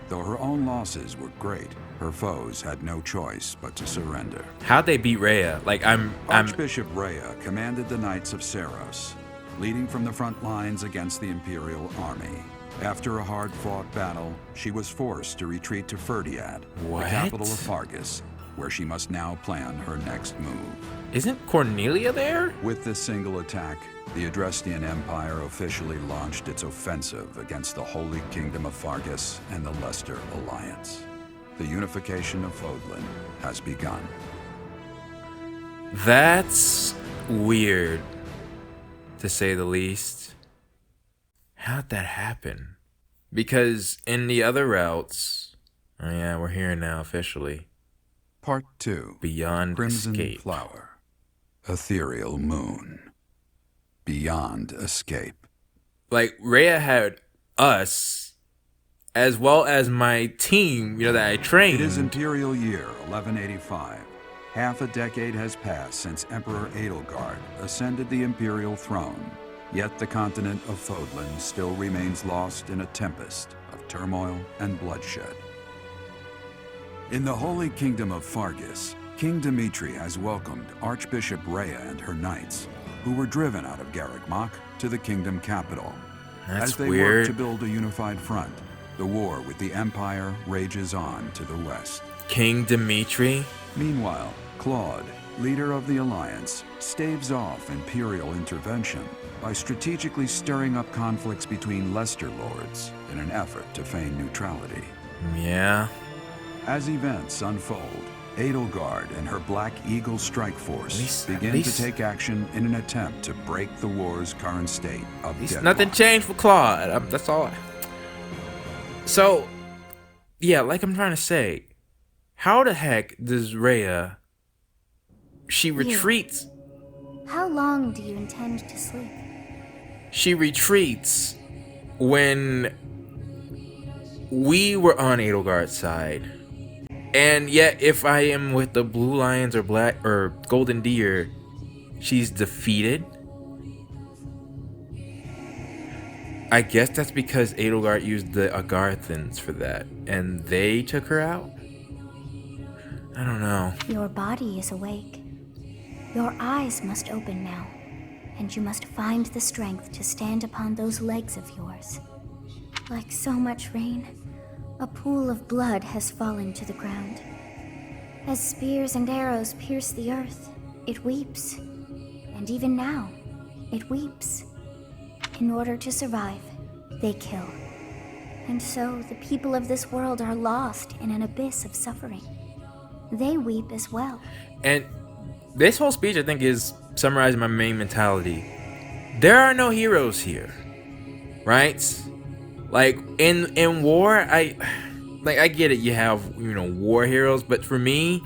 Though her own losses were great, her foes had no choice but to surrender. How'd they beat Rhea? Like, I'm Archbishop Rhea commanded the Knights of Seros, leading from the front lines against the Imperial army. After a hard-fought battle, she was forced to retreat to Ferdiad, the capital of Fargus, where she must now plan her next move. Isn't Cornelia there? With this single attack, the Adrestian Empire officially launched its offensive against the Holy Kingdom of Fargus and the Leicester Alliance. The unification of Fodlan has begun. That's weird, to say the least. How'd that happen? Because in the other routes... Oh yeah, we're here now officially. Part 2. Beyond Crimson Escape. Flower. Ethereal Moon. Beyond Escape. Like, Rhea had us, as well as my team, that I trained. It is Imperial Year 1185. Half a decade has passed since Emperor Edelgard ascended the Imperial throne, yet the continent of Fodlan still remains lost in a tempest of turmoil and bloodshed. In the Holy Kingdom of Fargus, King Dimitri has welcomed Archbishop Rhea and her knights, who were driven out of Garreg to the kingdom capital. That's As they weird. work to build a unified front, the war with the Empire rages on to the west. King Dimitri? Meanwhile, Claude, leader of the Alliance, staves off Imperial intervention by strategically stirring up conflicts between Leicester lords in an effort to feign neutrality. Yeah. As events unfold, Edelgard and her Black Eagle strike force begin to take action in an attempt to break the war's current state of deadlock. Nothing changed for Claude. That's all. So, yeah, like I'm trying to say, how the heck does Rhea... She retreats. How long do you intend to sleep? She retreats when we were on Edelgard's side. And yet, if I am with the Blue Lions or Black or Golden Deer, she's defeated. I guess that's because Edelgard used the Agarthans for that, and they took her out? I don't know. Your body is awake. Your eyes must open now, and you must find the strength to stand upon those legs of yours. Like so much rain, a pool of blood has fallen to the ground. As spears and arrows pierce the earth, it weeps. And even now, it weeps. In order to survive, they kill. And so the people of this world are lost in an abyss of suffering. They weep as well. And this whole speech, I think, is summarizing my main mentality. There are no heroes here, right? Like, in war, I get it, you have, war heroes, but for me,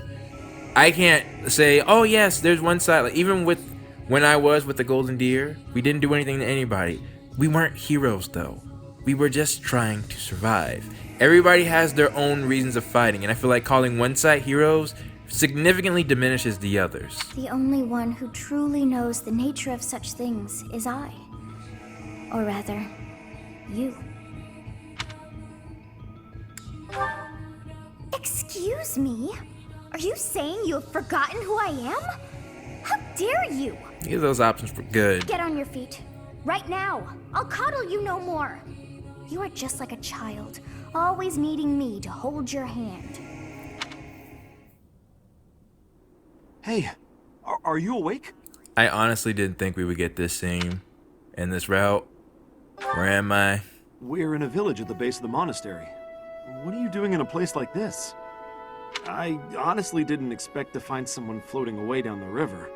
I can't say, oh yes, there's one side. Like, even when I was with the Golden Deer, we didn't do anything to anybody. We weren't heroes, though. We were just trying to survive. Everybody has their own reasons of fighting, and I feel like calling one side heroes significantly diminishes the others. The only one who truly knows the nature of such things is I. Or rather, you. Excuse me? Are you saying you have forgotten who I am? How dare you? Use those options for good. Get on your feet. Right now. I'll coddle you no more. You are just like a child, always needing me to hold your hand. Hey, are you awake? I honestly didn't think we would get this scene in this route. Where am I? We're in a village at the base of the monastery. What are you doing in a place like this? I honestly didn't expect to find someone floating away down the river.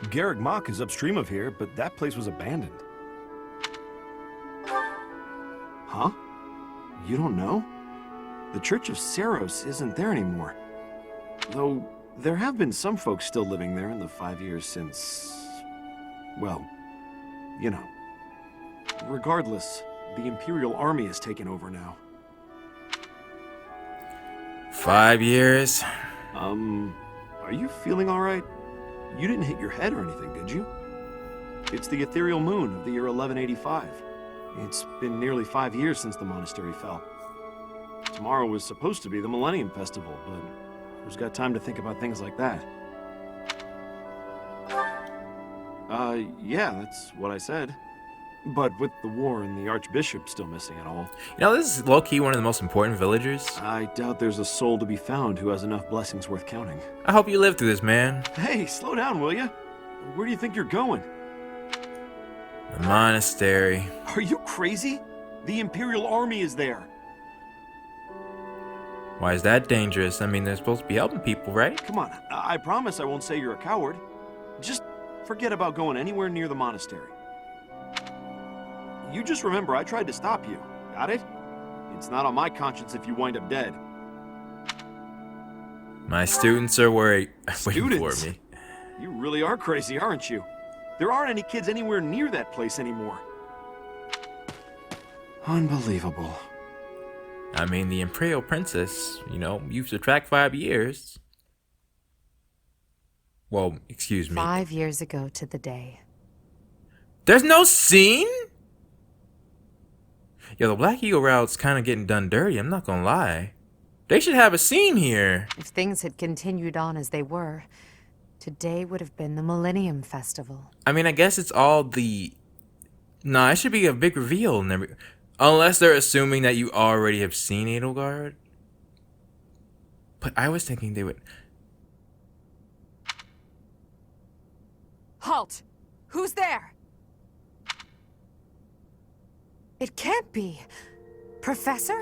Garreg is upstream of here, but that place was abandoned. Huh? You don't know? The Church of Seros isn't there anymore. Though, there have been some folks still living there in the 5 years since... well, Regardless, the Imperial Army has taken over now. 5 years? Are you feeling alright? You didn't hit your head or anything, did you? It's the ethereal moon of the year 1185. It's been nearly 5 years since the monastery fell. Tomorrow was supposed to be the Millennium Festival, but who's got time to think about things like that? Yeah, that's what I said. But with the war and the Archbishop still missing it all, You know, this is low-key one of the most important villagers. I doubt there's a soul to be found who has enough blessings worth counting. I hope you live through this, man. Hey, slow down, will ya? Where do you think you're going? The monastery. Are you crazy? The Imperial Army is there. Why is that dangerous? I mean, they're supposed to be helping people, right? Come on, I promise I won't say you're a coward. Just forget about going anywhere near the monastery. You just remember I tried to stop you. Got it? It's not on my conscience if you wind up dead. My students are waiting for Students? me. You really are crazy, aren't you? There aren't any kids anywhere near that place anymore. Unbelievable. I mean, the Imperial Princess, you know, you subtract 5 years. Well, excuse me. 5 years ago to the day. There's no scene? Yo, the Black Eagle route's kind of getting done dirty, I'm not gonna lie. They should have a scene here. If things had continued on as they were, today would have been the Millennium Festival. I mean, I guess it's all the... Nah, it should be a big reveal and every... Unless they're assuming that you already have seen Edelgard. But I was thinking they would... Halt! Who's there? It can't be. Professor?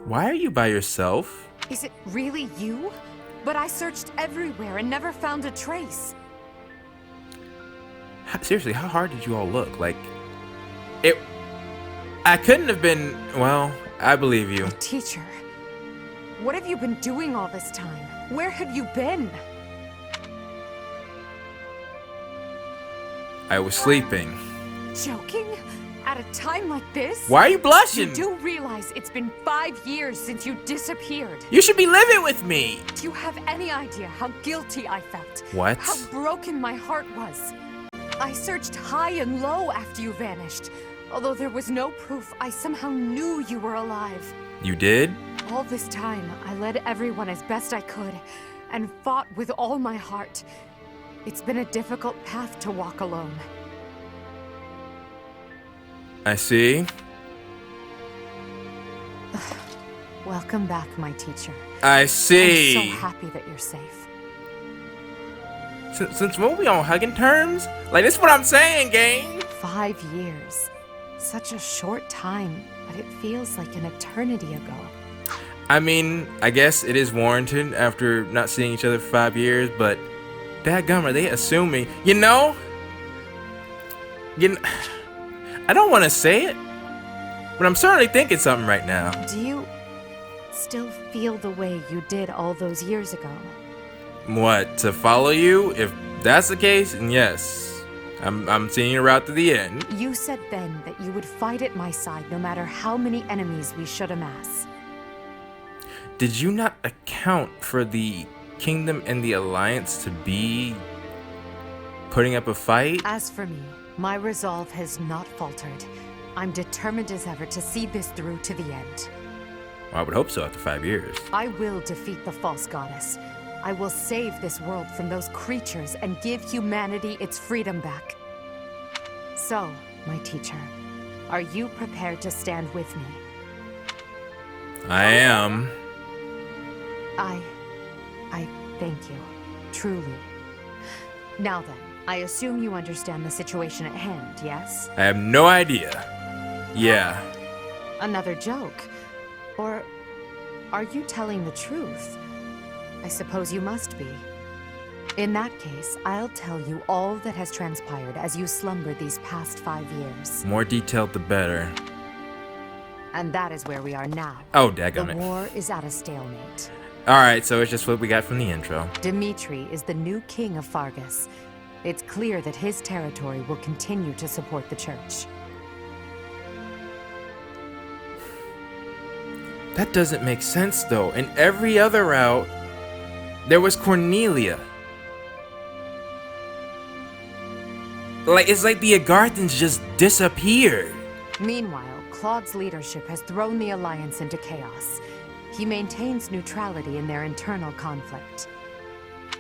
Why are you by yourself? Is it really you? But I searched everywhere and never found a trace. Seriously, how hard did you all look? Like, it... I couldn't have been... Well, I believe you. My teacher. What have you been doing all this time? Where have you been? I was sleeping. Joking? At a time like this? Why are you blushing? You do realize it's been 5 years since you disappeared. You should be living with me. Do you have any idea how guilty I felt? What? How broken my heart was? I searched high and low after you vanished. Although there was no proof, I somehow knew you were alive. You did? All this time, I led everyone as best I could, and fought with all my heart. It's been a difficult path to walk alone. I see. Welcome back, my teacher. I see. I'm so happy that you're safe. Since when we on hugging terms? Like, this is what I'm saying, gang. 5 years. Such a short time, but it feels like an eternity ago. I mean, I guess it is warranted after not seeing each other for 5 years, but dadgum, are they assuming? You know, I don't want to say it, but I'm certainly thinking something right now. Do you still feel the way you did all those years ago? What, to follow you? If that's the case, then yes. I'm seeing you out to the end. You said then that you would fight at my side no matter how many enemies we should amass. Did you not account for the Kingdom and the Alliance to be putting up a fight? As for me, my resolve has not faltered. I'm determined as ever to see this through to the end. Well, I would hope so after 5 years. I will defeat the false goddess. I will save this world from those creatures and give humanity its freedom back. So, my teacher, are you prepared to stand with me? I am. I thank you. Truly. Now then, I assume you understand the situation at hand, yes? I have no idea. Yeah. Another joke? Or are you telling the truth? I suppose you must be. In that case, I'll tell you all that has transpired as you slumbered these past 5 years. More detailed the better. And that is where we are now. Oh, The daggone it. war is at a stalemate. Alright, so it's just what we got from the intro. Dimitri is the new king of Fargus. It's clear that his territory will continue to support the church. That doesn't make sense, though. In every other route, there was Cornelia. Like, it's like the Agarthans just disappeared. Meanwhile, Claude's leadership has thrown the Alliance into chaos. He maintains neutrality in their internal conflict.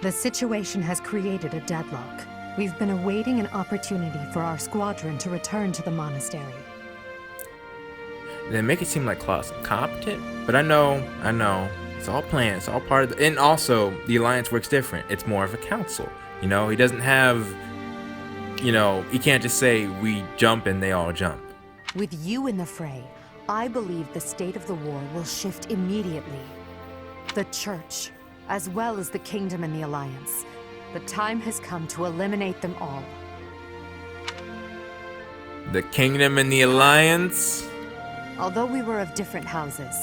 The situation has created a deadlock. We've been awaiting an opportunity for our squadron to return to the monastery. They make it seem like Claude's incompetent, but I know, it's all planned, it's all part of the, and also, the Alliance works different. It's more of a council, you know? He doesn't have, you know, he can't just say, we jump and they all jump. With you in the fray, I believe the state of the war will shift immediately. The Church, as well as the Kingdom and the Alliance. The time has come to eliminate them all. The Kingdom and the Alliance? Although we were of different houses,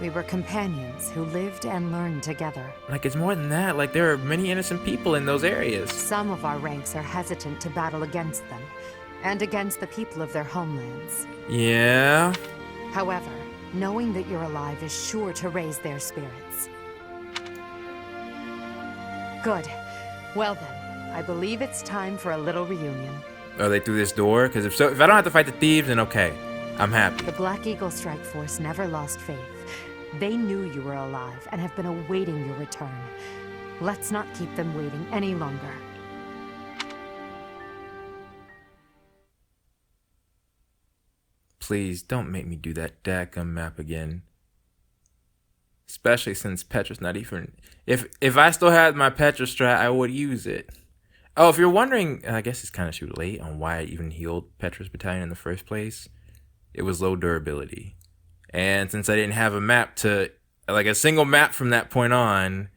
we were companions who lived and learned together. Like, it's more than that. Like, there are many innocent people in those areas. Some of our ranks are hesitant to battle against them, and against the people of their homelands. Yeah? However, knowing that you're alive is sure to raise their spirits. Good. Well then, I believe it's time for a little reunion. Are they through this door? Because if I don't have to fight the thieves, then okay. I'm happy. The Black Eagle Strike Force never lost faith. They knew you were alive and have been awaiting your return. Let's not keep them waiting any longer. Please, don't make me do that Dacum map again. Especially since Petra's not even... If I still had my Petra strat, I would use it. Oh, if you're wondering, I guess it's kind of too late on why I even healed Petra's battalion in the first place. It was low durability. And since I didn't have a map to... like a single map from that point on...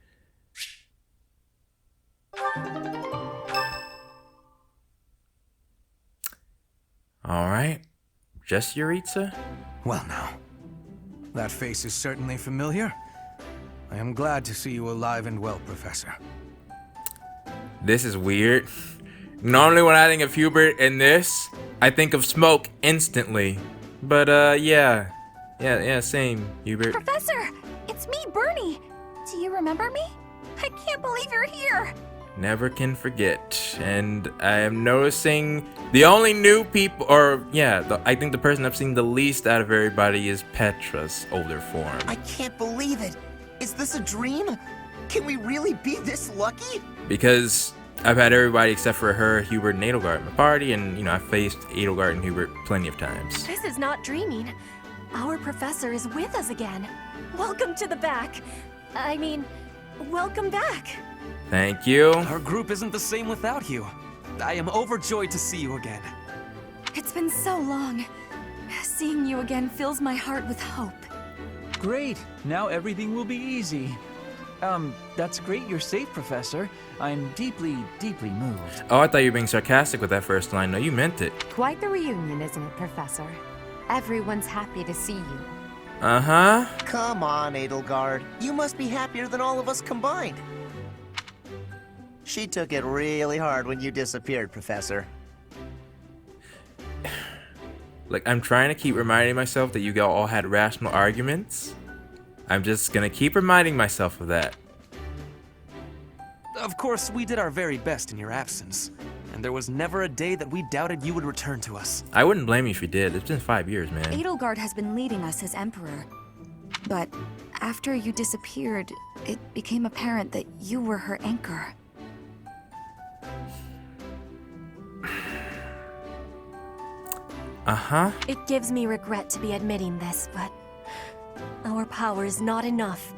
Alright. Just Yuritsa? Well now, that face is certainly familiar. I am glad to see you alive and well, Professor. This is weird. Normally when I think of Hubert and this, I think of smoke instantly. But yeah, same, Hubert. Professor, it's me, Bernie. Do you remember me? I can't believe you're here. Never can forget. And I am noticing the only new people, or yeah, I think the person I've seen the least out of everybody is Petra's older form. I can't believe it. Is this a dream? Can we really be this lucky? Because I've had everybody except for her, Hubert, and Edelgard in my party, and you know, I've faced Edelgard and Hubert plenty of times. This is not dreaming. Our professor is with us again. Welcome to the back. I mean, welcome back. Thank you. Our group isn't the same without you. I am overjoyed to see you again. It's been so long. Seeing you again fills my heart with hope. Great. Now everything will be easy. That's great you're safe, Professor. I'm deeply, deeply moved. Oh, I thought you were being sarcastic with that first line. No, you meant it. Quite the reunion, isn't it, Professor? Everyone's happy to see you. Uh-huh. Come on, Edelgard. You must be happier than all of us combined. She took it really hard when you disappeared, Professor. Like, I'm trying to keep reminding myself that you all had rational arguments. I'm just gonna keep reminding myself of that. Of course, we did our very best in your absence, and there was never a day that we doubted you would return to us. I wouldn't blame you if you did. It's been 5 years, man. Edelgard has been leading us as Emperor. But after you disappeared, it became apparent that you were her anchor. Uh-huh. It gives me regret to be admitting this, but our power is not enough.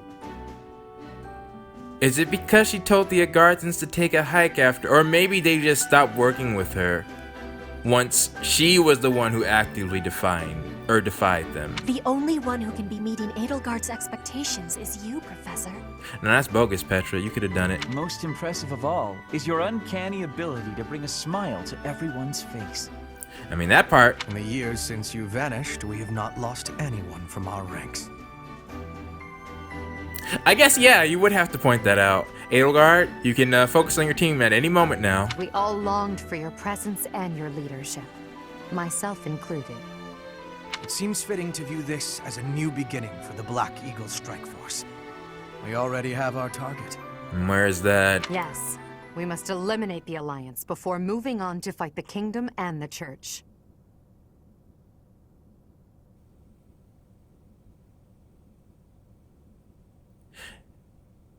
Is it because she told the Agarthans to take a hike after, or maybe they just stopped working with her once she was the one who actively defied them? The only one who can be meeting Edelgard's expectations is you, Professor. Now that's bogus, Petra. You could have done it. Most impressive of all is your uncanny ability to bring a smile to everyone's face. I mean, that part. In the years since you vanished, we have not lost anyone from our ranks. I guess, yeah, you would have to point that out. Edelgard, you can focus on your team at any moment now. We all longed for your presence and your leadership, myself included. It seems fitting to view this as a new beginning for the Black Eagle Strike Force. We already have our target. Where's that? Yes, we must eliminate the Alliance before moving on to fight the Kingdom and the Church.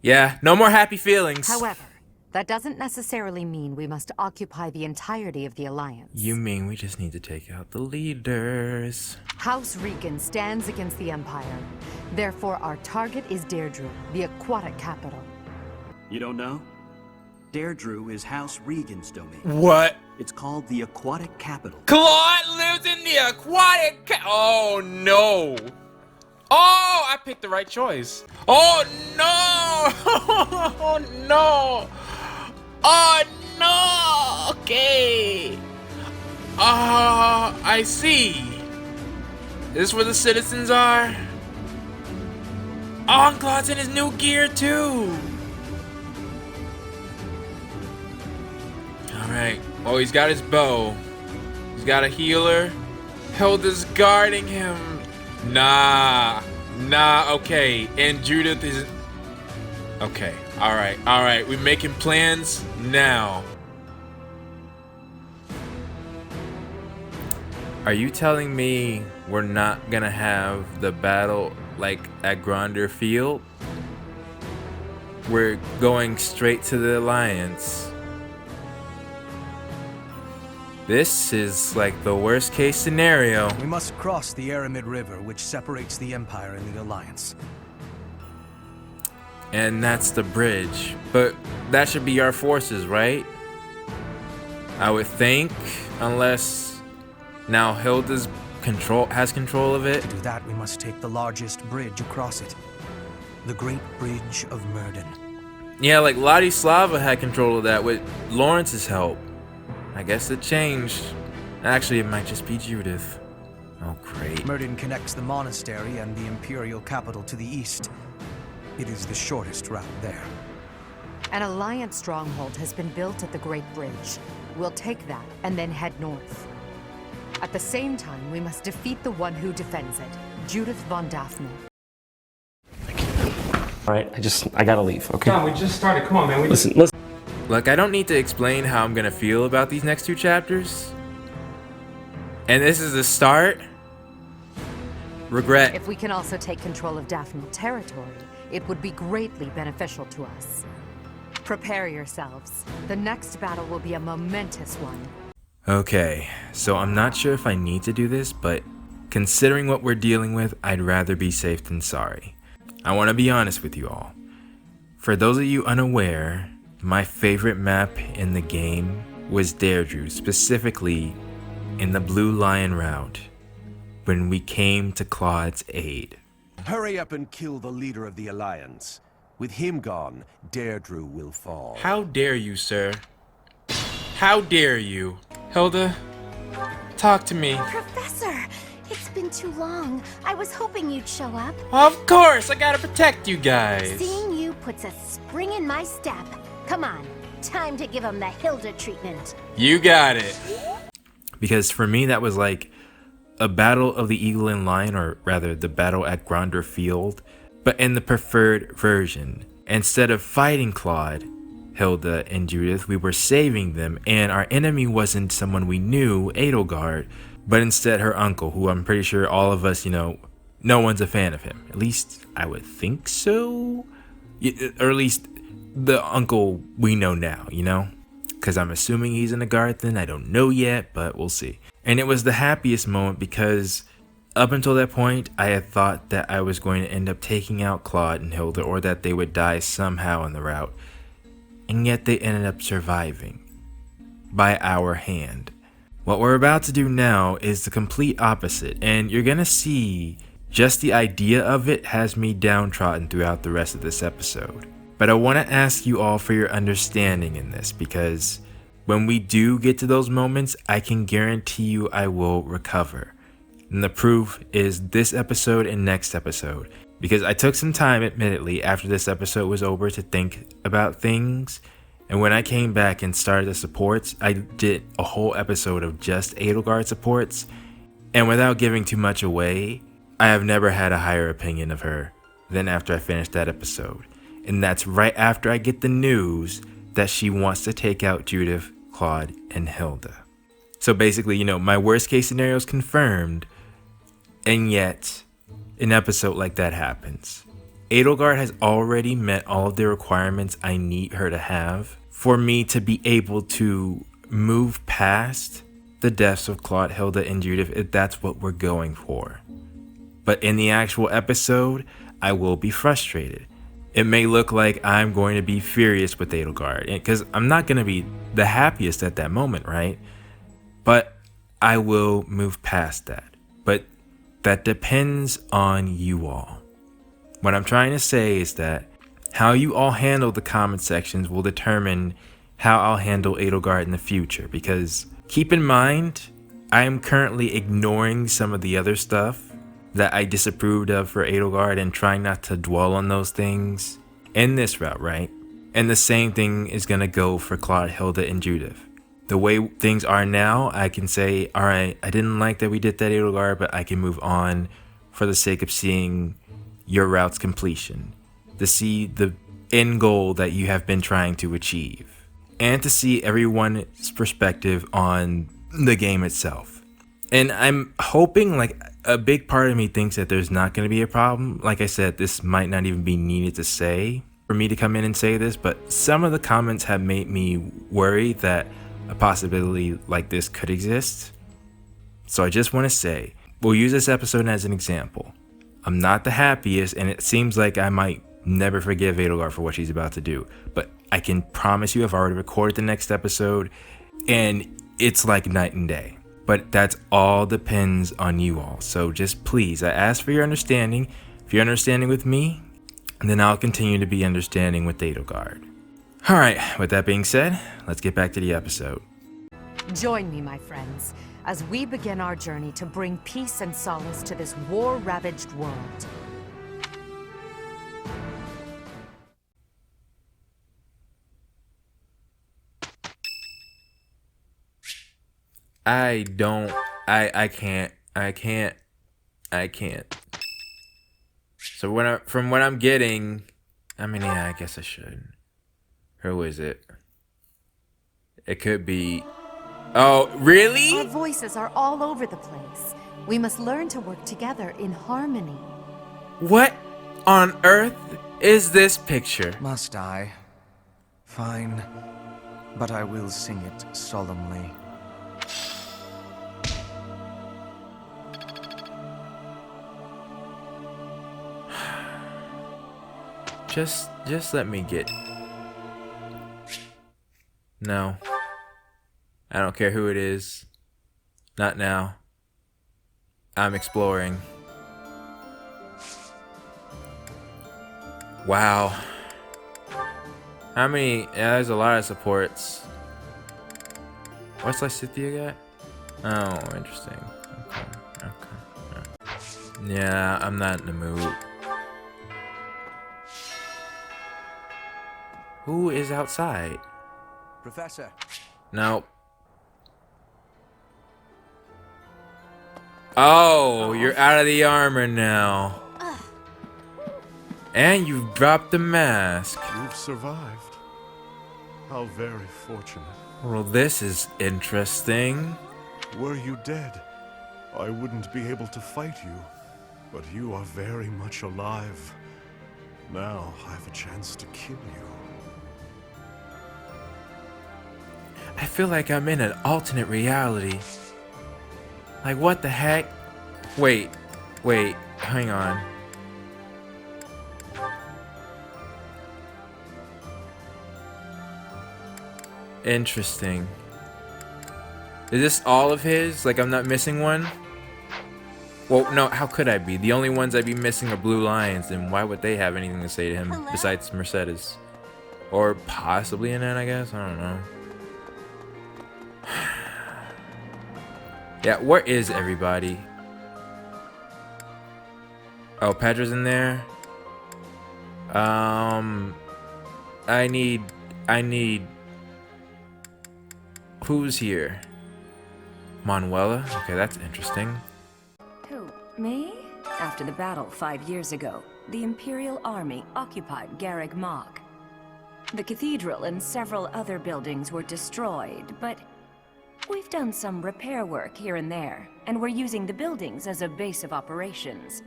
Yeah, no more happy feelings. However, that doesn't necessarily mean we must occupy the entirety of the Alliance. You mean we just need to take out the leaders? House Regan stands against the Empire. Therefore, our target is Deirdre, the aquatic capital. You don't know? Deirdre is House Regan's domain. What? It's called the aquatic capital. Claude lives in the aquatic oh no. Oh, I picked the right choice. Oh no! Oh no! Oh no! Okay. I see. This is where the citizens are. Oh, and Claude's in his new gear too. Alright. Oh, he's got his bow. He's got a healer. Hilda's guarding him. Nah, okay. And Judith is... Okay, alright. We're making plans now. Are you telling me we're not gonna have the battle like at Gronder Field? We're going straight to the Alliance. This is like the worst case scenario. We must cross the Aramid River, which separates the Empire and the Alliance. And that's the bridge. But that should be our forces, right? I would think, unless now Hilda's has control of it. To do that, we must take the largest bridge across it. The Great Bridge of Murden. Yeah, like Ladislava had control of that with Lawrence's help. I guess it changed. Actually, it might just be Judith. Oh, great. Murden connects the monastery and the imperial capital to the east. It is the shortest route there. An Alliance stronghold has been built at the Great Bridge. We'll take that and then head north. At the same time, we must defeat the one who defends it, Judith von Daphne. Alright, I gotta leave, okay? John, we just started. Come on, man. Listen. Look, I don't need to explain how I'm gonna feel about these next two chapters. And this is the start. Regret. If we can also take control of Daphne territory, it would be greatly beneficial to us. Prepare yourselves. The next battle will be a momentous one. Okay, so I'm not sure if I need to do this, but considering what we're dealing with, I'd rather be safe than sorry. I want to be honest with you all. For those of you unaware, my favorite map in the game was Deirdre, specifically in the Blue Lion route, when we came to Claude's aid. Hurry up and kill the leader of the Alliance. With him gone, Deirdre will fall. How dare you, sir? How dare you? Hilda, talk to me. Professor, it's been too long. I was hoping you'd show up. Of course, I gotta protect you guys. Seeing you puts a spring in my step. Come on, time to give him the Hilda treatment. You got it. Because for me, that was like a battle of the Eagle and Lion, or rather the battle at Gronder Field, but in the preferred version. Instead of fighting Claude, Hilda, and Judith, we were saving them, and our enemy wasn't someone we knew, Edelgard, but instead her uncle, who I'm pretty sure all of us, no one's a fan of him. At least I would think so. Or at least the uncle we know now, Because I'm assuming he's in the Garthen. I don't know yet, but we'll see. And it was the happiest moment because up until that point, I had thought that I was going to end up taking out Claude and Hilda, or that they would die somehow on the route. And yet they ended up surviving. By our hand. What we're about to do now is the complete opposite, and you're gonna see just the idea of it has me downtrodden throughout the rest of this episode. But I want to ask you all for your understanding in this, because when we do get to those moments, I can guarantee you I will recover. And the proof is this episode and next episode. Because I took some time, admittedly, after this episode was over to think about things. And when I came back and started the supports, I did a whole episode of just Edelgard supports. And without giving too much away, I have never had a higher opinion of her than after I finished that episode. And that's right after I get the news that she wants to take out Judith, Claude, and Hilda. So basically, my worst case scenario is confirmed. And yet, an episode like that happens. Edelgard has already met all of the requirements I need her to have for me to be able to move past the deaths of Claude, Hilda, and Judith if that's what we're going for. But in the actual episode, I will be frustrated. It may look like I'm going to be furious with Edelgard, because I'm not going to be the happiest at that moment, right? But I will move past that. But that depends on you all. What I'm trying to say is that how you all handle the comment sections will determine how I'll handle Edelgard in the future. Because keep in mind, I am currently ignoring some of the other stuff that I disapproved of for Edelgard and trying not to dwell on those things in this route, right? And the same thing is going to go for Claude, Hilda, and Judith. The way things are now, I can say, all right, I didn't like that we did that, Edelgard, but I can move on for the sake of seeing your route's completion, to see the end goal that you have been trying to achieve, and to see everyone's perspective on the game itself. And I'm hoping, like, a big part of me thinks that there's not going to be a problem. Like I said, this might not even be needed to say for me to come in and say this, but some of the comments have made me worry that a possibility like this could exist. So I just want to say, we'll use this episode as an example. I'm not the happiest, and it seems like I might never forgive Edelgard for what she's about to do. But I can promise you I've already recorded the next episode, and it's like night and day. But that's all depends on you all. So just please, I ask for your understanding. If you're understanding with me, then I'll continue to be understanding with Edelgard. Alright, with that being said, let's get back to the episode. Join me, my friends, as we begin our journey to bring peace and solace to this war-ravaged world. I can't. So from what I'm getting, I guess I should. Who is it? It could be... Oh, really? Our voices are all over the place. We must learn to work together in harmony. What on earth is this picture? Must I? Fine. But I will sing it solemnly. Just let me get... No. I don't care who it is. Not now. I'm exploring. Wow. How many? Yeah, there's a lot of supports. What's Lysithia got? Oh, interesting. Okay. Yeah, I'm not in the mood. Who is outside? Professor. Nope. Oh, you're out of the armor now. And you've dropped the mask. You've survived. How very fortunate. Well, this is interesting. Were you dead, I wouldn't be able to fight you. But you are very much alive. Now I have a chance to kill you. I feel like I'm in an alternate reality. Like, what the heck? Wait, hang on. Interesting. Is this all of his? Like, I'm not missing one? Well, no, how could I be? The only ones I'd be missing are Blue Lions, and why would they have anything to say to him besides Mercedes? Or possibly Annette, I guess? I don't know. Yeah, where is everybody? Oh, Petra's in there. I need... Who's here? Manuela? Okay, that's interesting. Who, me? After the battle 5 years ago, the Imperial Army occupied Garreg Mach. The cathedral and several other buildings were destroyed, but we've done some repair work here and there, and we're using the buildings as a base of operations.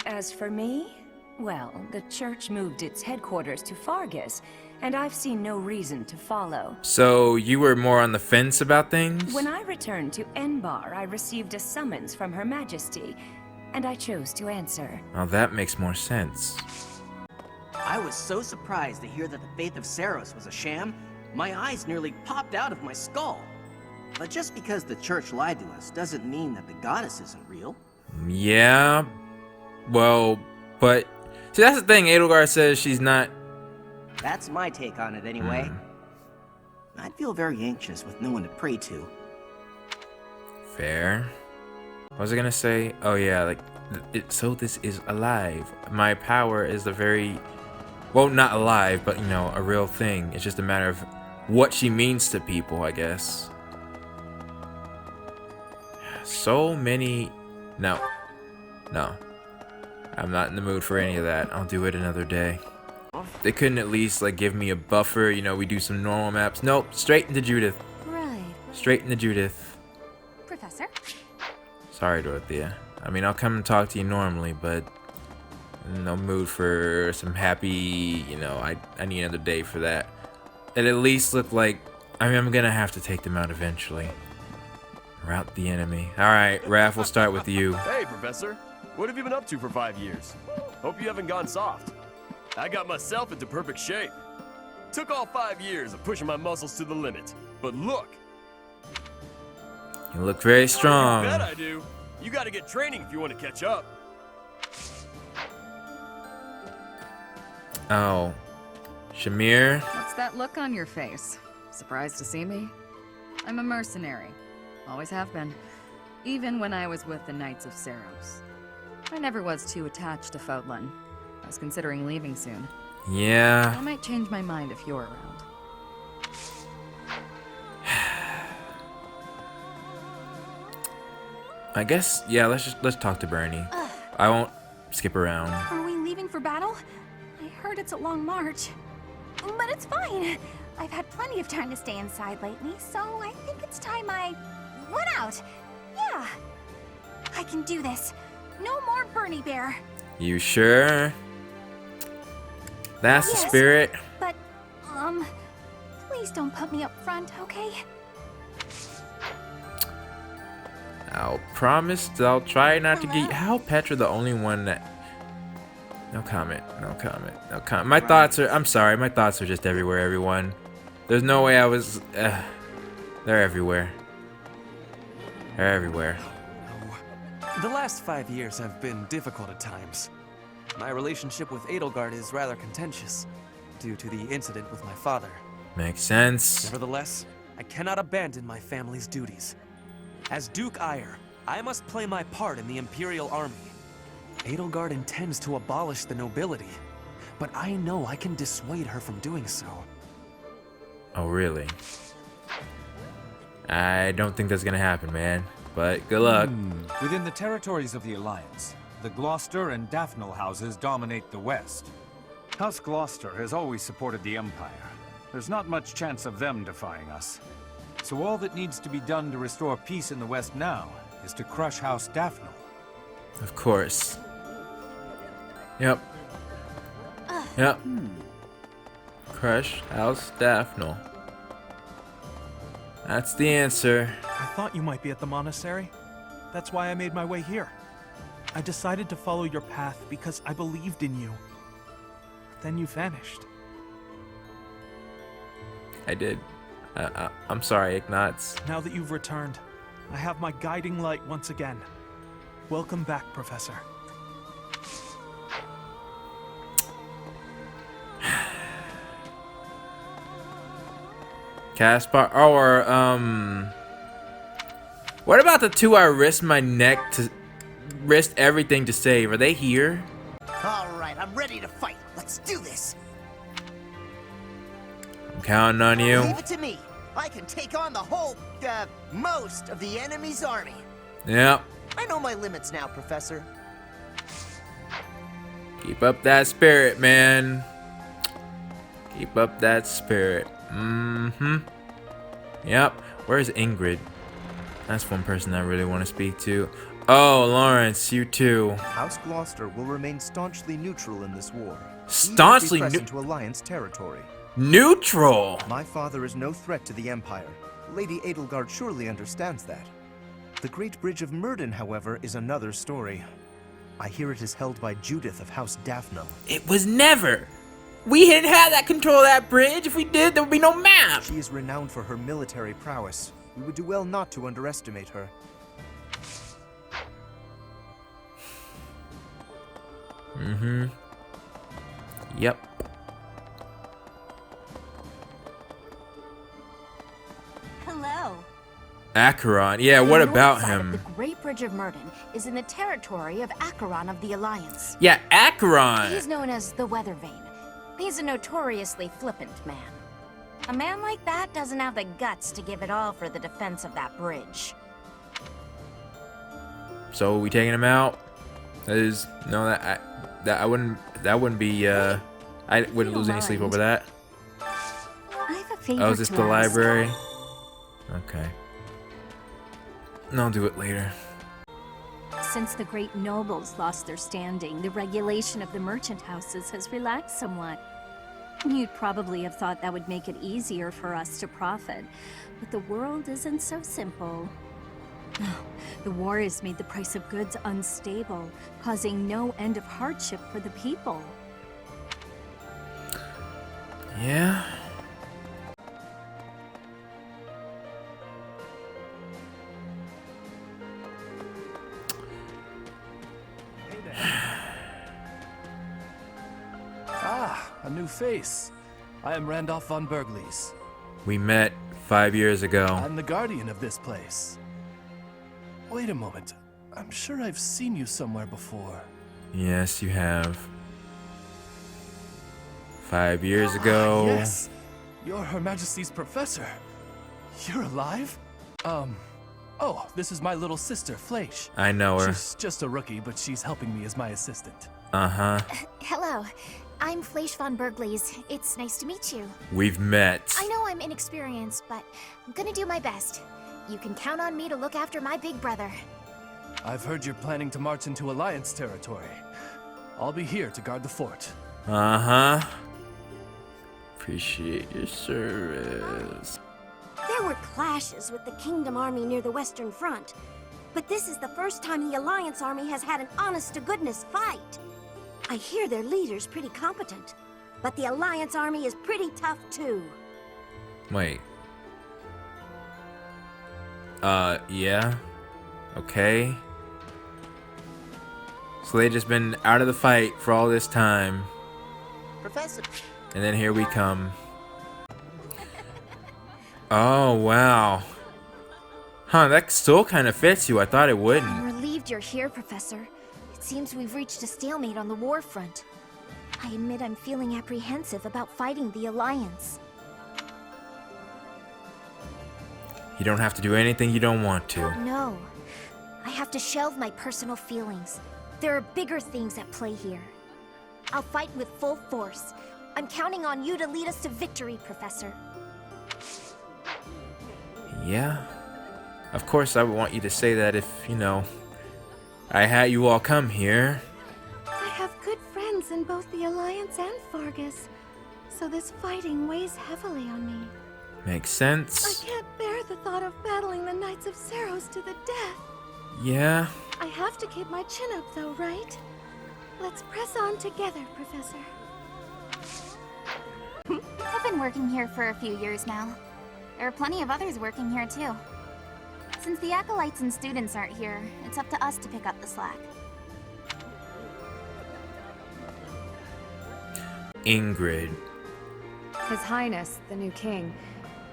As for me, Well, the church moved its headquarters to Fargus, and I've seen no reason to follow. So you were more on the fence about things? When I returned to Enbar, I received a summons from Her Majesty, and I chose to answer. Well, that makes more sense. I was so surprised to hear that the faith of Saros was a sham, my eyes nearly popped out of my skull. But just because the church lied to us doesn't mean that the goddess isn't real. Yeah. Well, but... See, that's the thing. Edelgard says she's not... That's my take on it anyway. I'd feel very anxious with no one to pray to. Fair. What was I gonna say? Oh yeah, like... so this is alive. My power is a very... Well, not alive, but, you know, a real thing. It's just a matter of what she means to people, I guess. So many... No. No. I'm not in the mood for any of that. I'll do it another day. They couldn't at least, like, give me a buffer. You know, we do some normal maps. Nope. Straight into Judith. Right. Straight into Judith. Professor? Sorry, Dorothea. I mean, I'll come and talk to you normally, but... no mood for some happy, you know, I need another day for that. It at least looked like, I mean, I'm gonna have to take them out eventually. Rout the enemy. Alright, Raph, we'll start with you. Hey, Professor. What have you been up to for 5 years? Hope you haven't gone soft. I got myself into perfect shape. Took all 5 years of pushing my muscles to the limit. But look! You look very strong. You bet I do. You gotta get training if you want to catch up. Oh. Shamir? What's that look on your face? Surprised to see me? I'm a mercenary. Always have been. Even when I was with the Knights of Saros. I never was too attached to Fodlan. I was considering leaving soon. Yeah. I might change my mind if you're around. I guess, yeah, let's talk to Bernie. I won't skip around. Are we leaving for battle? I heard it's a long march. But it's fine. I've had plenty of time to stay inside lately, so I think it's time I went out. Yeah. I can do this. No more Bernie Bear. You sure? That's Yes, the spirit. But, please don't put me up front, okay? I'll promise I'll try not to get... How Petra the only one that... No comment, no comment, no comment. My thoughts are... I'm sorry, my thoughts are just everywhere, everyone. There's no way I was... they're everywhere. They're everywhere. The last 5 years have been difficult at times. My relationship with Edelgard is rather contentious, due to the incident with my father. Makes sense. Nevertheless, I cannot abandon my family's duties. As Duke Ire, I must play my part in the Imperial Army. Edelgard intends to abolish the nobility, but I know I can dissuade her from doing so. Oh, really? I don't think that's gonna happen, man. But good luck. Within the territories of the Alliance, the Gloucester and Daphnel houses dominate the West. House Gloucester has always supported the Empire. There's not much chance of them defying us. So all that needs to be done to restore peace in the West now is to crush House Daphnel. Of course. Yep. Yep. Crush House Daphnel. That's the answer. I thought you might be at the monastery. That's why I made my way here. I decided to follow your path because I believed in you. Then you vanished. I did. I'm sorry, Ignatz. Now that you've returned, I have my guiding light once again. Welcome back, Professor. Caspar, or what about the two I risked my neck to risk everything to save? Are they here? All right, I'm ready to fight. Let's do this. I'm counting on you. Leave it to me. I can take on the whole, most of the enemy's army. Yep. I know my limits now, Professor. Keep up that spirit, man. Keep up that spirit. Yep. Where's Ingrid? That's one person I really want to speak to. Oh, Lawrence, you too. House Gloucester will remain staunchly neutral in this war. Staunchly even if we press into Alliance territory. Neutral? My father is no threat to the Empire. Lady Edelgard surely understands that. The Great Bridge of Myrddin, however, is another story. I hear it is held by Judith of House Daphne. It was never. We didn't have that control of that bridge. If we did, there would be no map. She is renowned for her military prowess. We would do well not to underestimate her. Mm-hmm. Yep. Hello. Acheron. Yeah, what The about north side of him? The Great Bridge of Myrddin is in the territory of Acheron of the Alliance. Yeah, Acheron. He's known as the Weather Vane. He's a notoriously flippant man. A man like that doesn't have the guts to give it all for the defense of that bridge. So we taking him out? That is no, that wouldn't be I wouldn't lose any sleep over that. I have a favor Oh, is this to the ask. library? Okay. No, I'll do it later. Since the great nobles lost their standing, the regulation of the merchant houses has relaxed somewhat. You'd probably have thought that would make it easier for us to profit, but the world isn't so simple. The war has made the price of goods unstable, causing no end of hardship for the people. Yeah. Ah, a new face. I am Randolph von Bergles. We met 5 years ago. I'm the guardian of this place. Wait a moment. I'm sure I've seen you somewhere before. Yes, you have. 5 years ago. Yes! You're Her Majesty's professor. You're alive? Oh, this is my little sister, Fleisch. I know her. She's just a rookie, but she's helping me as my assistant. Uh-huh. Hello, I'm Fleisch von Bergles. It's nice to meet you. We've met. I know I'm inexperienced, but I'm gonna do my best. You can count on me to look after my big brother. I've heard you're planning to march into Alliance territory. I'll be here to guard the fort. Uh-huh. Appreciate your service. There were clashes with the Kingdom Army near the Western Front, but this is the first time the Alliance Army has had an honest-to-goodness fight. I hear their leader's pretty competent, but the Alliance Army is pretty tough too. Wait. Yeah. Okay. So they just been out of the fight for all this time. Professor. And then here we come. Oh, wow. Huh, that still kind of fits you. I thought it wouldn't. I'm relieved you're here, Professor. It seems we've reached a stalemate on the war front. I admit I'm feeling apprehensive about fighting the Alliance. You don't have to do anything you don't want to. No. I have to shelve my personal feelings. There are bigger things at play here. I'll fight with full force. I'm counting on you to lead us to victory, Professor. Yeah. Of course I would want you to say that if, you know, I had you all come here. I have good friends in both the Alliance and Fargus, so this fighting weighs heavily on me. Makes I sense. can't bear the thought of battling the Knights of Seiros to the death. Yeah. I have to keep my chin up though, right? Let's press on together, Professor. I've been working here for a few years now. There are plenty of others working here too. Since the acolytes and students aren't here, it's up to us to pick up the slack. Ingrid. His Highness, the new king,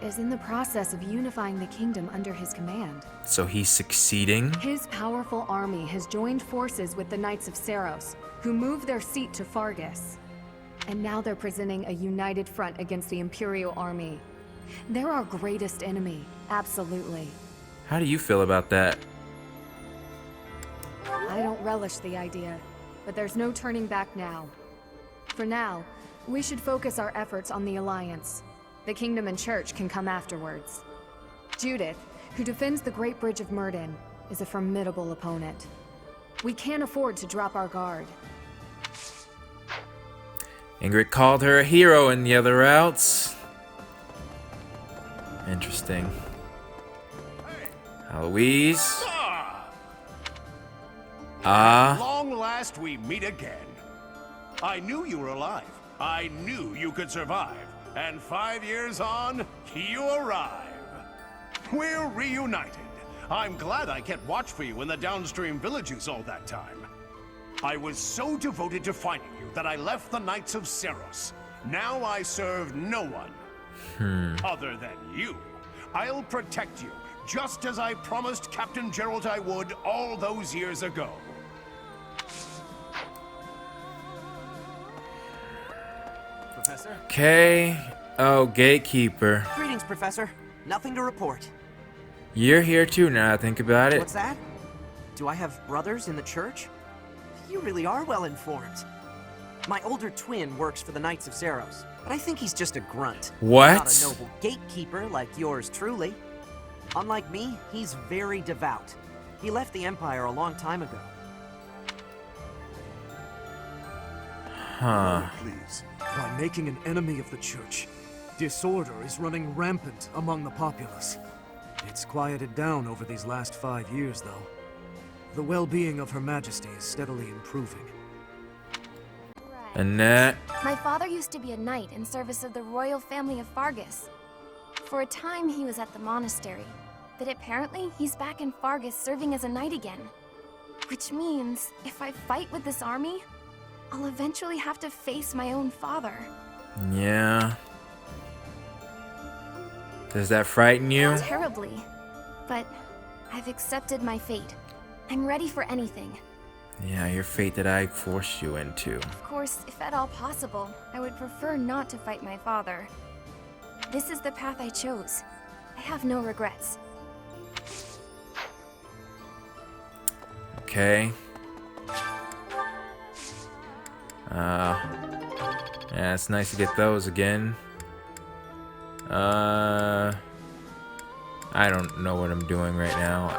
is in the process of unifying the kingdom under his command. So he's succeeding? His powerful army has joined forces with the Knights of Seiros, who moved their seat to Fargus. And now they're presenting a united front against the Imperial army. They're our greatest enemy, absolutely. How do you feel about that? I don't relish the idea, but there's no turning back now. For now, we should focus our efforts on the Alliance. The Kingdom and Church can come afterwards. Judith, who defends the Great Bridge of Myrddin, is a formidable opponent. We can't afford to drop our guard. Ingrid called her a hero in the other routes. Interesting. Eloise. At long last we meet again. I knew you were alive. I knew you could survive. And 5 years on, you arrive. We're reunited. I'm glad I kept watch for you in the downstream villages all that time. I was so devoted to finding you that I left the Knights of Seros. Now I serve no one other than you. I'll protect you, just as I promised Captain Gerald I would all those years ago. Professor? Okay. Oh, Gatekeeper. Greetings, Professor. Nothing to report. You're here too now I think about it. What's that? Do I have brothers in the church? You really are well informed. My older twin works for the Knights of Seros, but I think he's just a grunt. What? Not a noble gatekeeper like yours truly. Unlike me, he's very devout. He left the Empire a long time ago. Huh. Please. By making an enemy of the church, disorder is running rampant among the populace. It's quieted down over these last 5 years, though. The well-being of Her Majesty is steadily improving. Annette. My father used to be a knight in service of the royal family of Fargus. For a time, he was at the monastery, but apparently he's back in Fargus serving as a knight again. Which means, if I fight with this army, I'll eventually have to face my own father. Yeah. Does that frighten you? Terribly. But I've accepted my fate. I'm ready for anything. Yeah, your fate that I forced you into. Of course, if at all possible, I would prefer not to fight my father. This is the path I chose. I have no regrets. Okay. Yeah, it's nice to get those again. I don't know what I'm doing right now.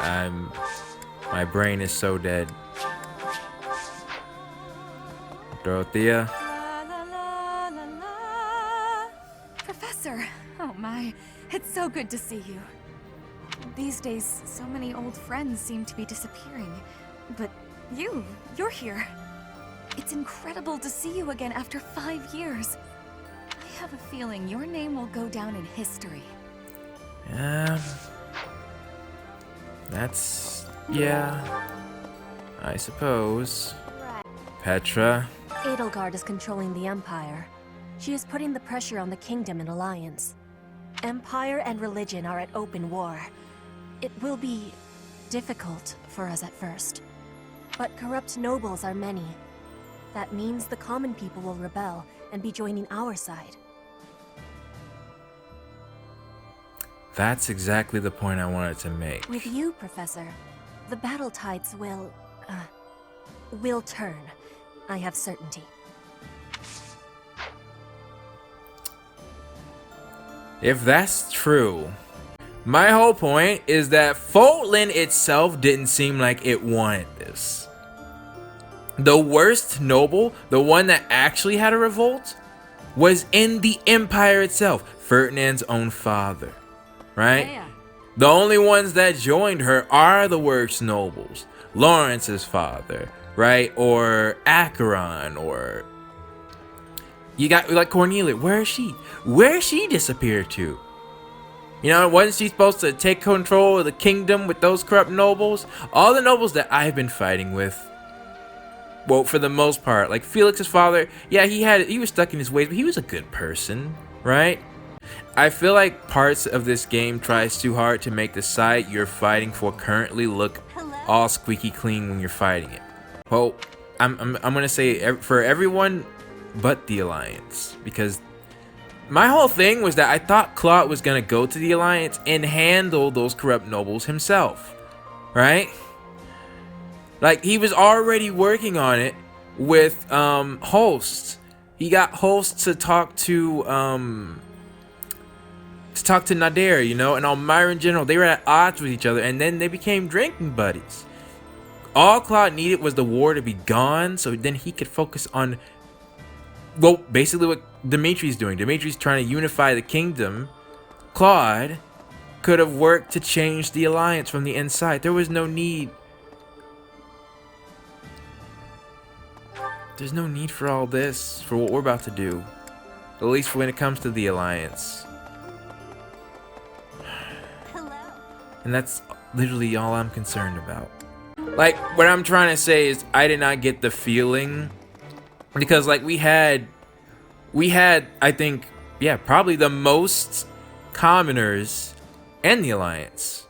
My brain is so dead. Dorothea. Professor! Oh my, it's so good to see you. These days, so many old friends seem to be disappearing. But you're here. It's incredible to see you again after 5 years. I have a feeling your name will go down in history. Yeah, I suppose. Petra. Edelgard is controlling the Empire. She is putting the pressure on the Kingdom in alliance. Empire and religion are at open war. It will be difficult for us at first. But corrupt nobles are many. That means the common people will rebel and be joining our side. That's exactly the point I wanted to make. With you, Professor, the battle tides will turn. I have certainty. If that's true, my whole point is that Fodlan itself didn't seem like it wanted this. The worst noble, the one that actually had a revolt, was in the Empire itself, Ferdinand's own father, right? Yeah. The only ones that joined her are the worst nobles. Lawrence's father, right? Or Acheron, or... You got, like, Cornelia. Where is she? Where she disappeared to? You know, wasn't she supposed to take control of the kingdom with those corrupt nobles? All the nobles that I've been fighting with, well, for the most part, like Felix's father, yeah, he was stuck in his ways, but he was a good person, right? I feel like parts of this game tries too hard to make the side you're fighting for currently look all squeaky clean when you're fighting it. Well, I'm gonna say for everyone but the Alliance, because my whole thing was that I thought Claude was gonna go to the Alliance and handle those corrupt nobles himself, right? Like, he was already working on it with Holst. He got Holst to talk to to talk to Nadir, you know, and Elmira in general. They were at odds with each other, and then they became drinking buddies. All Claude needed was the war to be gone, so then he could focus on, well, basically what Dimitri's doing. Dimitri's trying to unify the kingdom. Claude could have worked to change the alliance from the inside. There was no need. There's no need for all this, for what we're about to do. At least when it comes to the alliance. And that's literally all I'm concerned about. Like, what I'm trying to say is I did not get the feeling, because like we had I think, yeah, probably the most commoners in the alliance.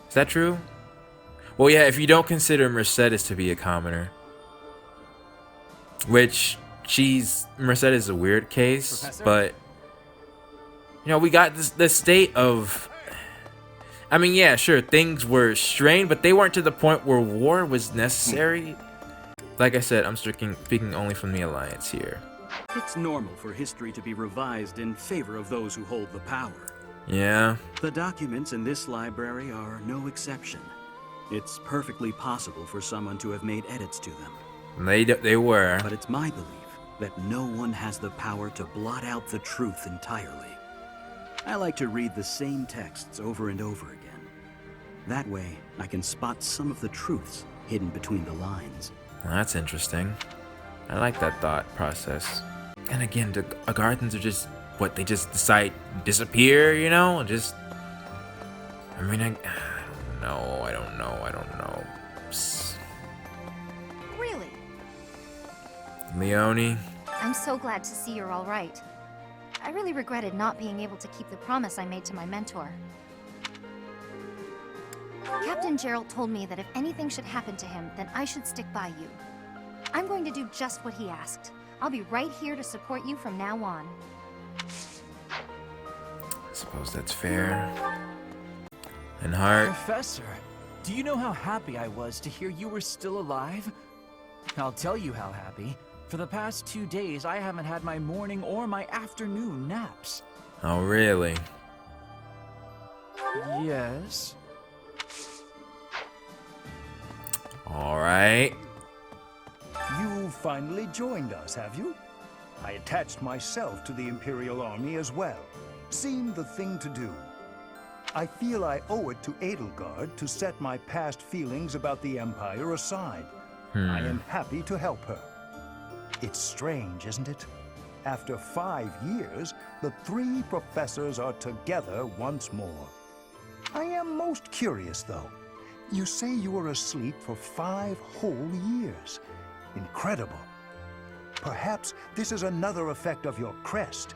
Is that true? Well, yeah, if you don't consider Mercedes to be a commoner, which Mercedes is a weird case, Professor? But you know, we got this state of, I mean, yeah, sure, things were strained, but they weren't to the point where war was necessary. Like I said, I'm speaking only from the alliance here. It's normal for history to be revised in favor of those who hold the power. Yeah. The documents in this library are no exception. It's perfectly possible for someone to have made edits to them. They were. But it's my belief that no one has the power to blot out the truth entirely. I like to read the same texts over and over again. That way, I can spot some of the truths hidden between the lines. Well, that's interesting. I like that thought process. And again, the Agarthans are just, what, they just decide to disappear, you know? Just, I mean, I don't know. Psst. Really? Leonie? I'm so glad to see you're all right. I really regretted not being able to keep the promise I made to my mentor. Captain Gerald told me that if anything should happen to him, then I should stick by you. I'm going to do just what he asked. I'll be right here to support you from now on. I suppose that's fair. And Hart? Professor, do you know how happy I was to hear you were still alive? I'll tell you how happy. For the past 2 days, I haven't had my morning or my afternoon naps. Oh, really? Yes. Alright. You finally joined us, have you? I attached myself to the Imperial Army as well. Seemed the thing to do. I feel I owe it to Edelgard to set my past feelings about the Empire aside. I am happy to help her. It's strange, isn't it? After 5 years, the 3 professors are together once more. I am most curious, though. You say you were asleep for 5 whole years. Incredible. Perhaps this is another effect of your crest.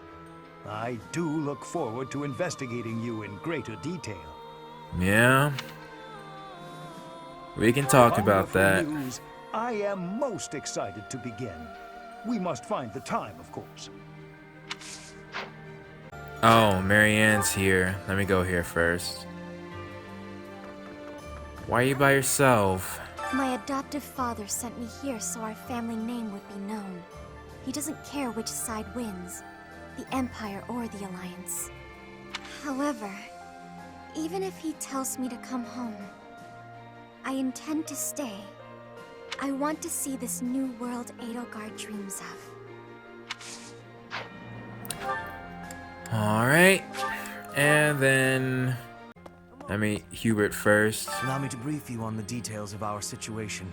I do look forward to investigating you in greater detail. Yeah. We can talk about that. News. I am most excited to begin. We must find the time, of course. Oh, Marianne's here. Let me go here first. Why are you by yourself? My adoptive father sent me here so our family name would be known. He doesn't care which side wins, the Empire or the Alliance. However, even if he tells me to come home, I intend to stay. I want to see this new world Edelgard dreams of. Alright. And then let me Hubert first. Allow me to brief you on the details of our situation.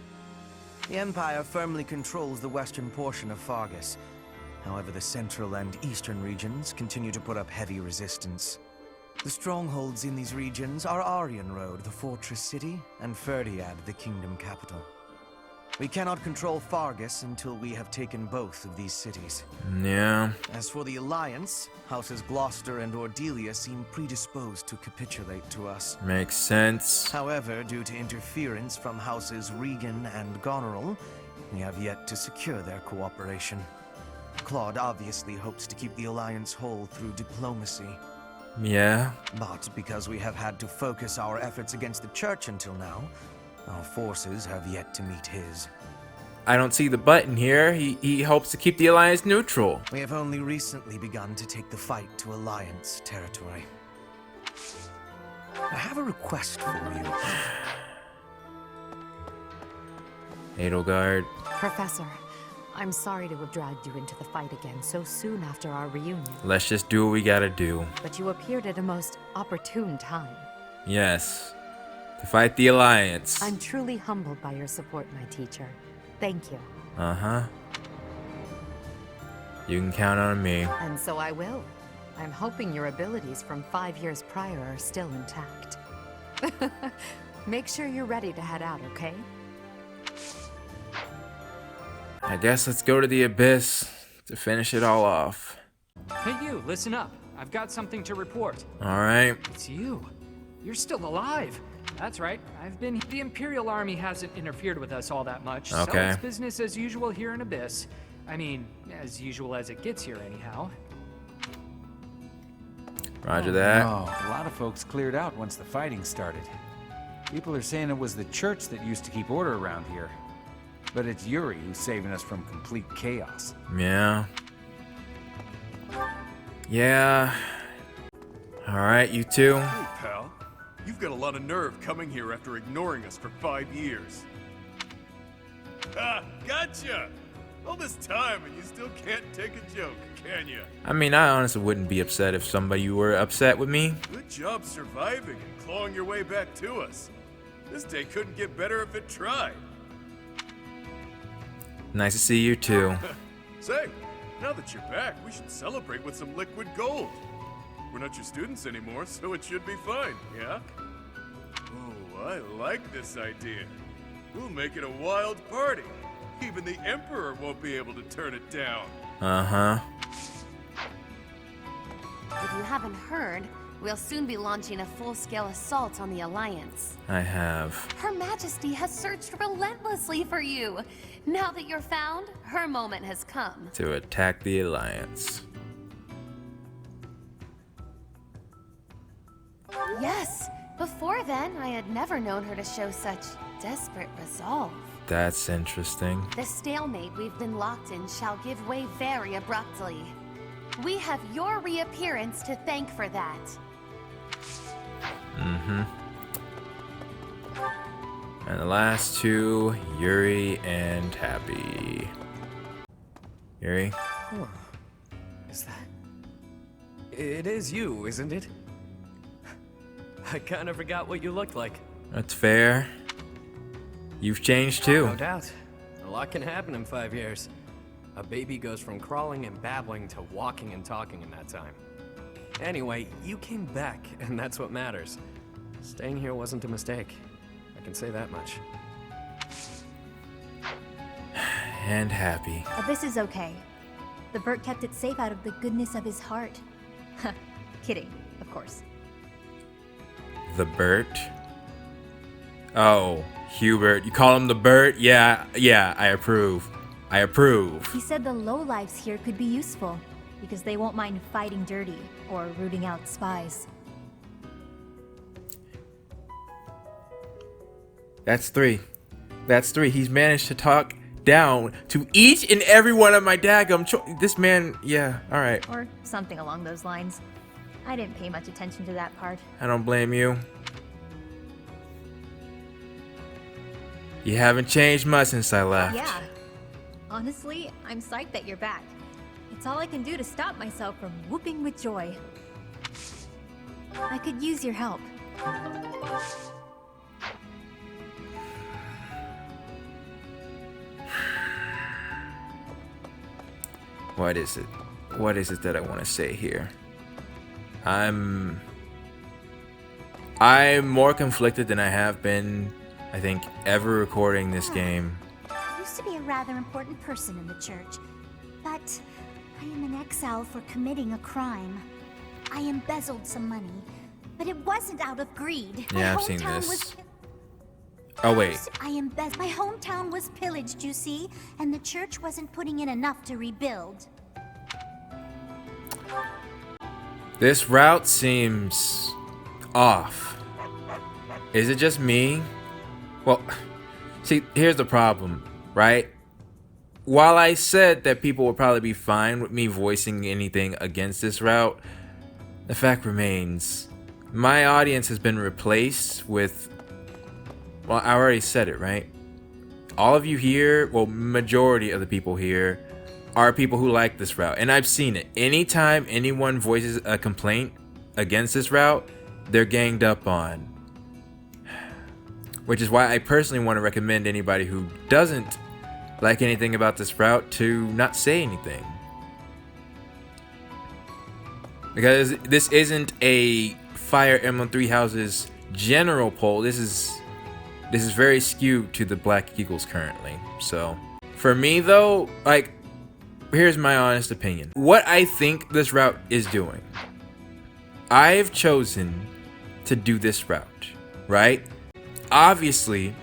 The Empire firmly controls the western portion of Fargus. However, the central and eastern regions continue to put up heavy resistance. The strongholds in these regions are Aryan Road, the fortress city, and Ferdiad, the kingdom capital. We cannot control Fargus until we have taken both of these cities. Yeah. As for the Alliance, Houses Gloucester and Ordelia seem predisposed to capitulate to us. Makes sense. However, due to interference from Houses Regan and Goneril, we have yet to secure their cooperation. Claude obviously hopes to keep the Alliance whole through diplomacy. Yeah. But because we have had to focus our efforts against the Church until now, our forces have yet to meet his. I don't see the button here. He hopes to keep the Alliance neutral. We have only recently begun to take the fight to Alliance territory. I have a request for you. Edelgard. Professor, I'm sorry to have dragged you into the fight again so soon after our reunion. Let's just do what we gotta do. But you appeared at a most opportune time. Yes. To fight the Alliance. I'm truly humbled by your support, my teacher. Thank you. Uh-huh. You can count on me. And so I will. I'm hoping your abilities from 5 years prior are still intact. Make sure you're ready to head out, okay? I guess let's go to the Abyss to finish it all off. Hey you, listen up. I've got something to report. Alright. It's you. You're still alive. That's right. The Imperial Army hasn't interfered with us all that much, so Okay. it's business as usual here in Abyss. I mean, as usual as it gets here anyhow. Roger that. No, a lot of folks cleared out once the fighting started. People are saying it was the church that used to keep order around here. But it's Yuri who's saving us from complete chaos. Yeah. Yeah. Alright, you two. Hey, pal. You've got a lot of nerve coming here after ignoring us for 5 years. Ha! Gotcha! All this time and you still can't take a joke, can you? I mean, I honestly wouldn't be upset if somebody were upset with me. Good job surviving and clawing your way back to us. This day couldn't get better if it tried. Nice to see you too. Say, now that you're back, we should celebrate with some liquid gold. We're not your students anymore, so it should be fine, yeah? Oh, I like this idea. We'll make it a wild party. Even the Emperor won't be able to turn it down. Uh-huh. If you haven't heard, we'll soon be launching a full-scale assault on the Alliance. I have. Her Majesty has searched relentlessly for you. Now that you're found, her moment has come. To attack the Alliance. Yes, before then, I had never known her to show such desperate resolve. That's interesting. The stalemate we've been locked in shall give way very abruptly. We have your reappearance to thank for that. Mm-hmm. And the last two, Yuri and Happy. Yuri? Huh. Is that... It is you, isn't it? I kinda forgot what you looked like. That's fair. You've changed too. No doubt. A lot can happen in 5 years. A baby goes from crawling and babbling to walking and talking in that time. Anyway, you came back, and that's what matters. Staying here wasn't a mistake. I can say that much. And Happy. Abyss is okay. The Burt kept it safe out of the goodness of his heart. Kidding, of course. The Burt? Oh, Hubert. You call him the Burt? Yeah, I approve. I approve. He said the lowlifes here could be useful, because they won't mind fighting dirty or rooting out spies. That's three. That's three. He's managed to talk down to each and every one of my daggum this man, yeah, alright. Or something along those lines. I didn't pay much attention to that part. I don't blame you. You haven't changed much since I left. Yeah. Honestly, I'm psyched that you're back. It's all I can do to stop myself from whooping with joy. I could use your help. What is it? What is it that I want to say here? I'm more conflicted than I have been, I think, ever recording this game. I used to be a rather important person in the church, but I am in exile for committing a crime. I embezzled some money, but it wasn't out of greed. Yeah, I've seen this. Oh wait. My hometown was pillaged, you see, and the church wasn't putting in enough to rebuild. This route seems off. Is it just me? Well, see, here's the problem, right? while I said that people would probably be fine with me voicing anything against this route, the fact remains, my audience has been replaced with, well, I already said it, right? All of you here, well, majority of the people here are people who like this route, and I've seen it. Anytime anyone voices a complaint against this route, they're ganged up on. Which is why I personally want to recommend anybody who doesn't like anything about this route to not say anything. Because this isn't a Fire Emblem Three Houses general poll. This is very skewed to the Black Eagles currently. So for me though, like, here's my honest opinion. What I think this route is doing. I've chosen to do this route, right? Obviously,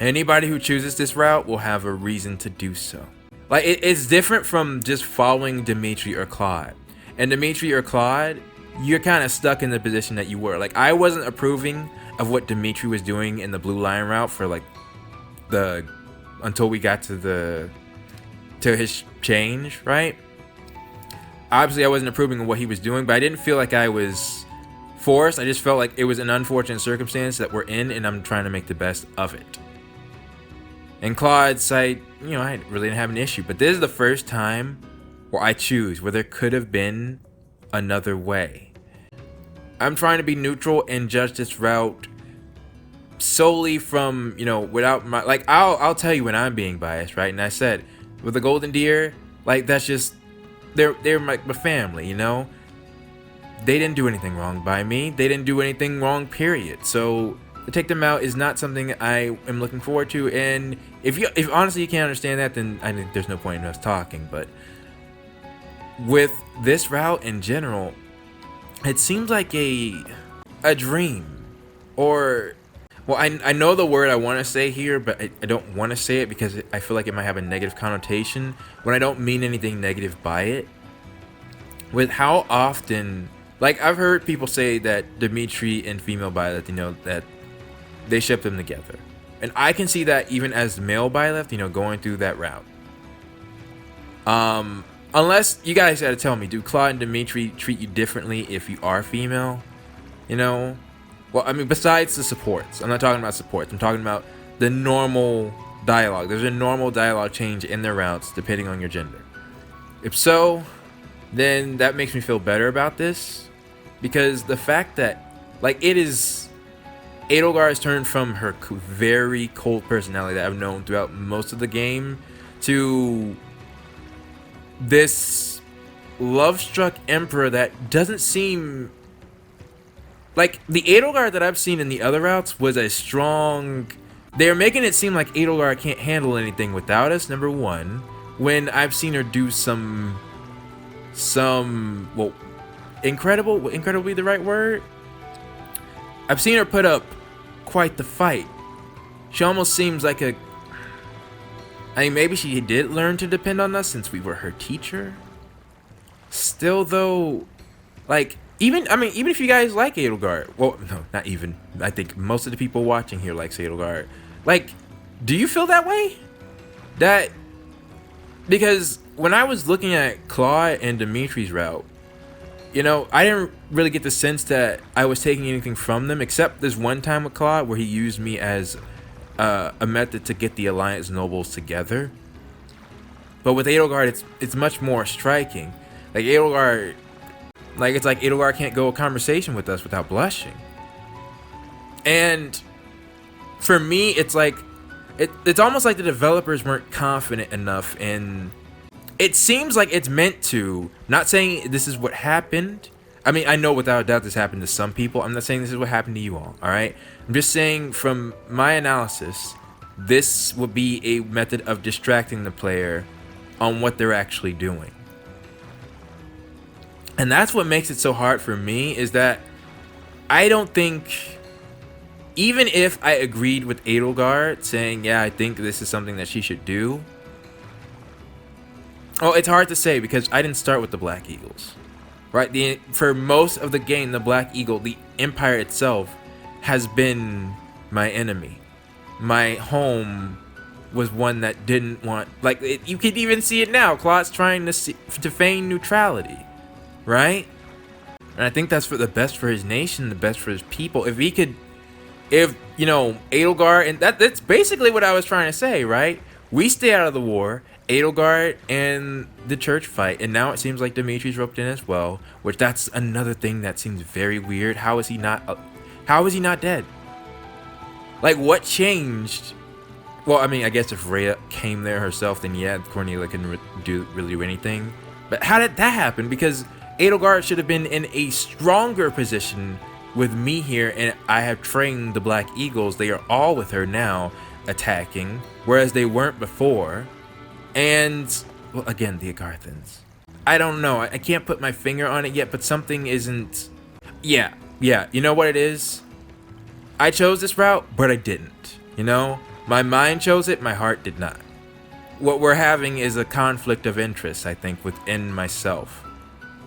anybody who chooses this route will have a reason to do so. Like, it's different from just following Dimitri or Claude. And Dimitri or Claude, you're kind of stuck in the position that you were. Like, I wasn't approving of what Dimitri was doing in the Blue Lion route for like until we got to his change, right? Obviously, I wasn't approving of what he was doing, but I didn't feel like I was forced. I just felt like it was an unfortunate circumstance that we're in, and I'm trying to make the best of it. And Claude's side, you know, I really didn't have an issue, but this is the first time where I choose where there could have been another way. I'm trying to be neutral and judge this route solely from, you know, without my, like, I'll tell you when I'm being biased, right? And I said with the Golden Deer, like, that's just, they're my family, you know. They didn't do anything wrong by me. They didn't do anything wrong, period. So to take them out is not something I am looking forward to. And if honestly you can't understand that, then I think there's no point in us talking. But with this route in general, it seems like a dream, or, well, I know the word I want to say here, but I don't want to say it because I feel like it might have a negative connotation when I don't mean anything negative by it. With how often, like, I've heard people say that Dimitri and female Byleth, you know, that they ship them together. And I can see that even as male Byleth, you know, going through that route. Unless you guys gotta tell me, do Claude and Dimitri treat you differently if you are female? You know? Well, I mean, besides the supports. I'm not talking about supports. I'm talking about the normal dialogue. There's a normal dialogue change in their routes depending on your gender. If so, then that makes me feel better about this. Because the fact that, like, it is, Edelgard has turned from her very cold personality that I've known throughout most of the game to this love-struck emperor that doesn't seem like the Edelgard that I've seen in the other routes was a strong. They're making it seem like Edelgard can't handle anything without us, number one, when I've seen her do some well, incredibly the right word? I've seen her put up quite the fight. She almost seems like a, I mean, maybe she did learn to depend on us since we were her teacher. Still though, like, even if you guys like Edelgard, well, no, not even, I think most of the people watching here likes Edelgard. Like, do you feel that way? That, because when I was looking at Claude and Dimitri's route, you know, I didn't really get the sense that I was taking anything from them, except this one time with Claude where he used me as a method to get the Alliance nobles together. But with Edelgard, it's much more striking. Like, Edelgard, like, it's like Edelgard can't go a conversation with us without blushing. And for me, it's like, it's almost like the developers weren't confident enough in. It seems like it's meant to, not saying this is what happened. I mean, I know without a doubt this happened to some people. I'm not saying this is what happened to you all, alright? I'm just saying from my analysis, this would be a method of distracting the player on what they're actually doing. And that's what makes it so hard for me, is that I don't think, even if I agreed with Edelgard saying, yeah, I think this is something that she should do. Oh, it's hard to say because I didn't start with the Black Eagles, right? For most of the game, the Black Eagle, the Empire itself, has been my enemy, my home was one that didn't want, like, you could even see it now. Claude's trying to feign neutrality, right? And I think that's for the best for his nation, the best for his people. If he could, if, you know, Edelgard, and that's basically what I was trying to say, right? We stay out of the war, Edelgard and the church fight, and now it seems like Dimitri's roped in as well, which that's another thing that seems very weird. How is he not dead? Like, what changed? Well, I mean, I guess if Rhea came there herself, then yeah, Cornelia couldn't really do anything. But how did that happen? Because Edelgard should have been in a stronger position with me here, and I have trained the Black Eagles. They are all with her now, attacking, whereas they weren't before. And, well, again, the Agarthans. I don't know. I can't put my finger on it yet, but something isn't... Yeah. You know what it is? I chose this route, but I didn't. You know? My mind chose it, my heart did not. What we're having is a conflict of interest, I think, within myself.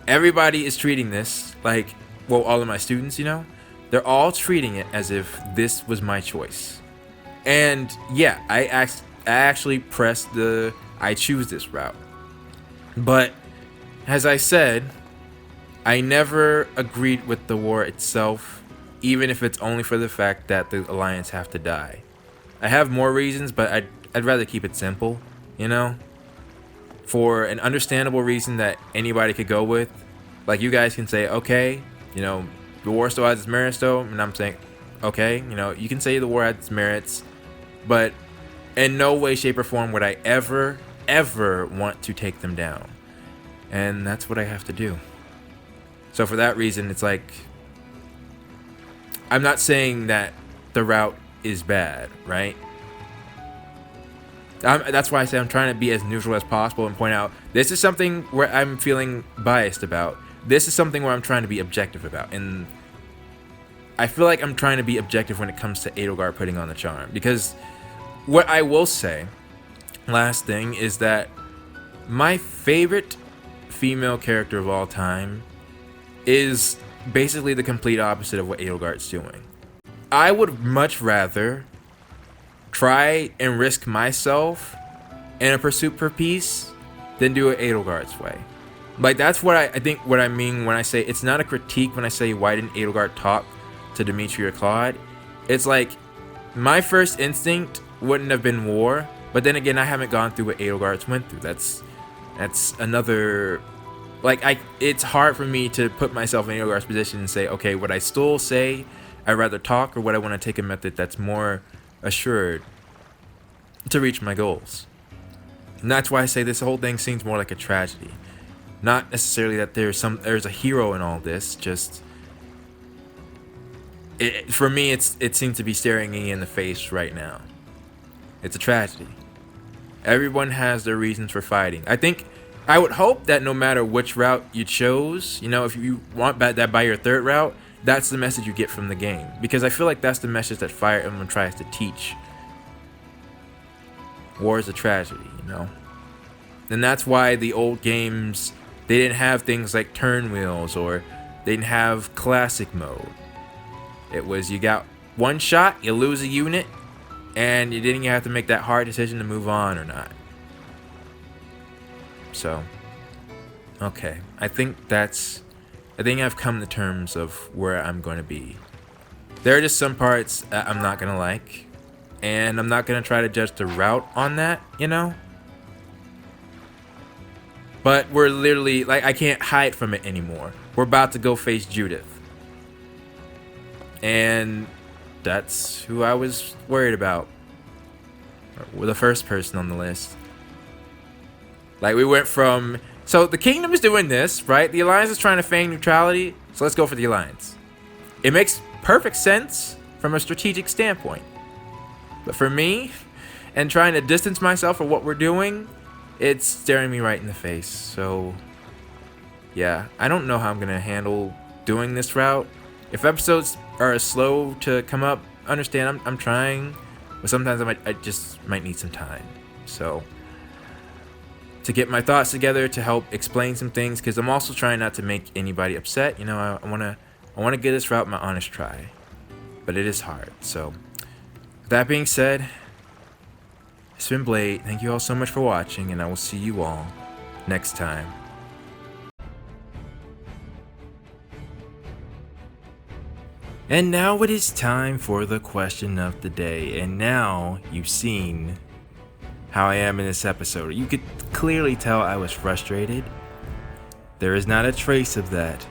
Everybody is treating this like, well, all of my students, you know, they're all treating it as if this was my choice. And yeah, I actually pressed the I choose this route. But as I said, I never agreed with the war itself, even if it's only for the fact that the Alliance have to die. I have more reasons, but I'd rather keep it simple, you know? For an understandable reason that anybody could go with. Like, you guys can say, okay, you know, the war still has its merits though, and I'm saying, okay, you know, you can say the war has its merits, but in no way, shape, or form would I ever want to take them down. And that's what I have to do. So for that reason, it's like, I'm not saying that the route is bad, right? That's why I say I'm trying to be as neutral as possible and point out this is something where I'm feeling biased about. This is something where I'm trying to be objective about. And I feel like I'm trying to be objective when it comes to Edelgard putting on the charm. Because what I will say, last thing, is that my favorite female character of all time is basically the complete opposite of what Edelgard's doing. I would much rather try and risk myself in a pursuit for peace than do it Edelgard's way. Like, that's what I think what I mean when I say it's not a critique when I say why didn't Edelgard talk to Dimitri or Claude. It's like my first instinct wouldn't have been war, but then again I haven't gone through what Edelgard's went through. That's another, like, it's hard for me to put myself in Edelgard's position and say, okay, would I still say I'd rather talk, or would I want to take a method that's more assured to reach my goals? And that's why I say this whole thing seems more like a tragedy. Not necessarily that there's a hero in all this, just for me it seems to be staring me in the face right now. It's a tragedy. Everyone has their reasons for fighting. I would hope that no matter which route you chose, you know, if you want that by your third route, that's the message you get from the game. Because I feel like that's the message that Fire Emblem tries to teach. War is a tragedy, you know? And that's why the old games, they didn't have things like turn wheels, or they didn't have classic mode. It was, you got one shot, you lose a unit, and you didn't have to make that hard decision to move on or not. So, okay. I think I've come to terms of where I'm going to be. There are just some parts that I'm not going to like, and I'm not going to try to judge the route on that, you know? But we're literally, like, I can't hide from it anymore. We're about to go face Judith. And that's who I was worried about. We're the first person on the list. Like, we went from... So, the Kingdom is doing this, right? The Alliance is trying to feign neutrality, so let's go for the Alliance. It makes perfect sense from a strategic standpoint. But for me, and trying to distance myself from what we're doing, it's staring me right in the face. So, yeah, I don't know how I'm going to handle doing this route. If episodes are slow to come up, understand I'm trying, but sometimes I just might need some time. So, to get my thoughts together, to help explain some things, because I'm also trying not to make anybody upset. You know, I want to get this route my honest try, but it is hard. So, with that being said, It's been Blade. Thank you all so much for watching, and I will see you all next time. And now it is time for the question of the day. And now you've seen how I am in this episode. You could clearly tell I was frustrated. There is not a trace of that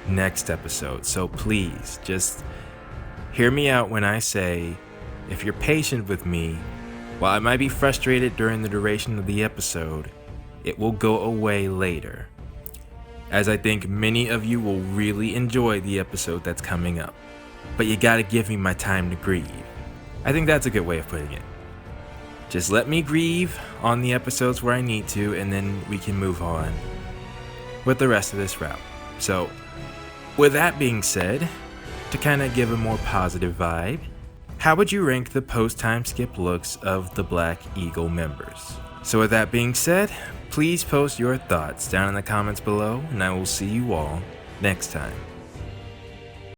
next episode. So please, just hear me out when I say, if you're patient with me, while I might be frustrated during the duration of the episode, it will go away later, as I think many of you will really enjoy the episode that's coming up. But you gotta give me my time to grieve. I think that's a good way of putting it. Just let me grieve on the episodes where I need to, and then we can move on with the rest of this route. So, with that being said, to kind of give a more positive vibe, how would you rank the post-time skip looks of the Black Eagle members? So with that being said, please post your thoughts down in the comments below, and I will see you all next time.